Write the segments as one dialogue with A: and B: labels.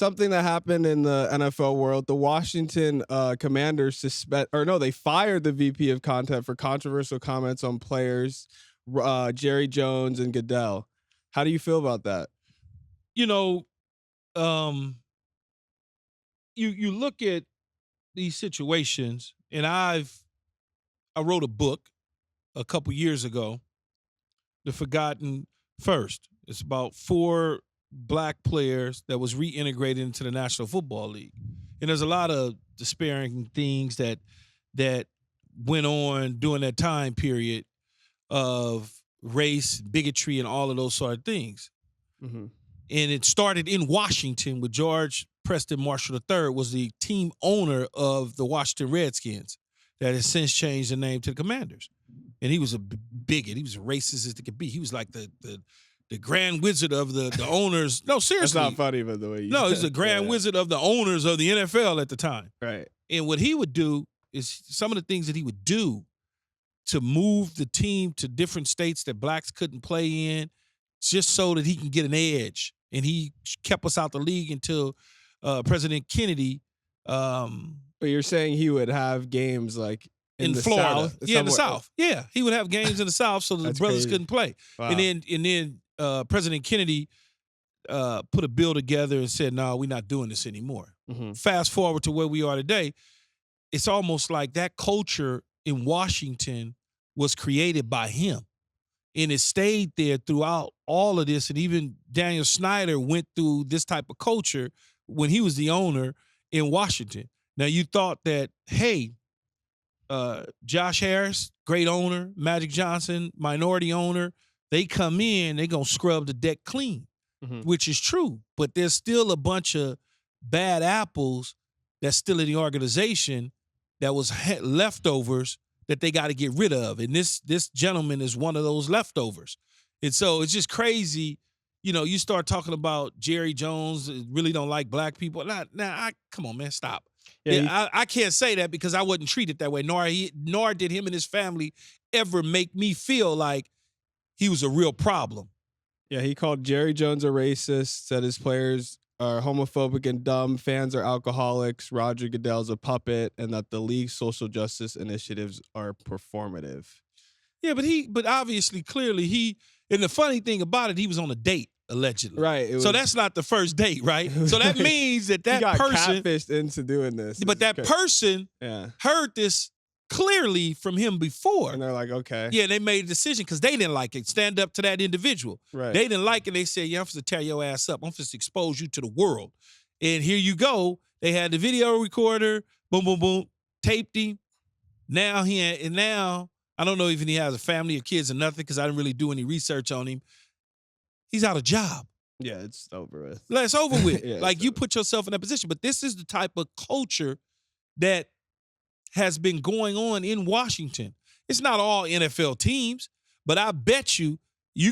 A: something that happened in the NFL world. The Washington Commanders they fired the VP of content for controversial comments on players, Jerry Jones and Goodell. How do you feel about that?
B: You know, you look at these situations, and I wrote a book a couple years ago, The Forgotten First. It's about 4 black players that was reintegrated into the National Football League. And there's a lot of disparaging things that went on during that time period of race, bigotry, and all of those sort of things.
A: Mm-hmm.
B: And it started in Washington with George Preston Marshall III was the team owner of the Washington Redskins that has since changed the name to the Commanders. And he was a bigot. He was racist as it could be. He was like the grand wizard of the owners. No, seriously.
A: That's not funny, by the way.
B: No, he's the grand wizard of the owners of the NFL at the time.
A: Right.
B: And what he would do is some of the things that he would do to move the team to different states that blacks couldn't play in just so that he can get an edge. And he kept us out the league until President Kennedy.
A: But you're saying he would have games like in
B: Florida.
A: South?
B: Yeah, in the South. Yeah, he would have games in the South so that the brothers
A: crazy.
B: couldn't play.
A: Wow.
B: And then President Kennedy put a bill together and said, no, we're not doing this anymore.
A: Mm-hmm.
B: Fast forward to where we are today, it's almost like that culture in Washington was created by him. And it stayed there throughout all of this. And even Daniel Snyder went through this type of culture when he was the owner in Washington. Now, you thought that, hey, Josh Harris, great owner, Magic Johnson, minority owner, they come in, they're going to scrub the deck clean, which is true. But there's still a bunch of bad apples that's still in the organization that was leftovers that they got to get rid of. And this gentleman is one of those leftovers. And so it's just crazy. You know, you start talking about Jerry Jones, really don't like black people. Come on, man, stop. Yeah, I can't say that because I wasn't treated that way, nor did him and his family ever make me feel like he was a real problem.
A: Yeah, he called Jerry Jones a racist, said his players are homophobic and dumb, fans are alcoholics, Roger Goodell's a puppet, and that the league's social justice initiatives are performative.
B: Yeah, but obviously, clearly, and the funny thing about it, he was on a date, allegedly.
A: Right.
B: So that's not the first date, right? So that means that
A: he got
B: person
A: catfished into doing this.
B: But that person heard this clearly from him before.
A: And they're like, okay.
B: Yeah, they made a decision because they didn't like it. Stand up to that individual.
A: Right.
B: They didn't like it. They said, yeah, I'm supposed to tear your ass up. I'm supposed to expose you to the world. And here you go. They had the video recorder, boom, boom, boom, taped him. Now I don't know if he has a family or kids or nothing because I didn't really do any research on him. He's out of job.
A: Yeah, it's over with.
B: It's over with.
A: Yeah,
B: like you put yourself in that position. But this is the type of culture that has been going on in Washington. It's not all NFL teams, but I bet you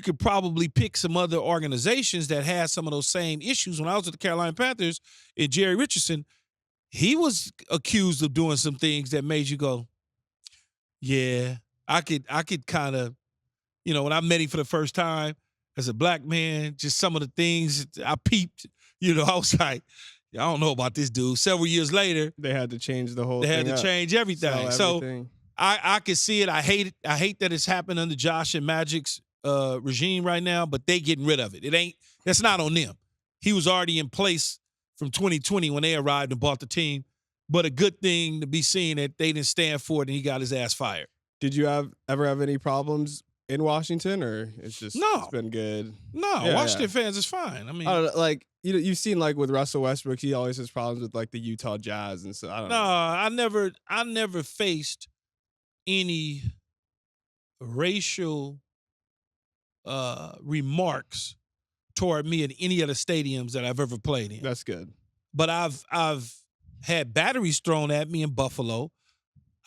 B: could probably pick some other organizations that had some of those same issues. When I was at the Carolina Panthers, and Jerry Richardson, he was accused of doing some things that made you go, yeah, I could kind of, when I met him for the first time as a black man, just some of the things I peeped, I was like, I don't know about this dude. Several years later,
A: they had to change the whole thing.
B: They had to change everything. So I can see it. I hate it. I hate that it's happened under Josh and Magic's regime right now, but they getting rid of it. That's not on them. He was already in place from 2020 when they arrived and bought the team. But a good thing to be seen that they didn't stand for it and he got his ass fired.
A: Did you ever have any problems in Washington, or it's been good?
B: No, Washington fans is fine. I mean,
A: you've seen like with Russell Westbrook, he always has problems with like the Utah Jazz and so I don't know.
B: I never faced any racial remarks toward me in any of the stadiums that I've ever played in.
A: That's good.
B: But I've had batteries thrown at me in Buffalo.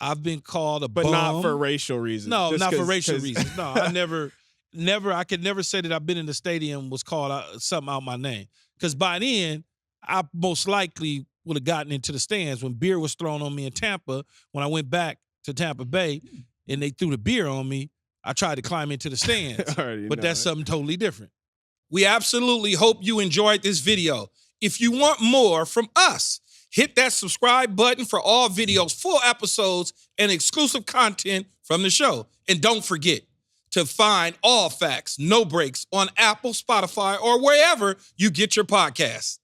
B: I've been called a bum.
A: But not for racial reasons.
B: No, not for racial reasons. No, I I could never say that I've been in the stadium was called something out my name. Because by then, I most likely would have gotten into the stands. When beer was thrown on me in Tampa, when I went back to Tampa Bay and they threw the beer on me, I tried to climb into the stands. But that's something totally different. We absolutely hope you enjoyed this video. if you want more from us, hit that subscribe button for all videos, full episodes, and exclusive content from the show. And don't forget to find All Facts, No Breaks on Apple, Spotify, or wherever you get your podcasts.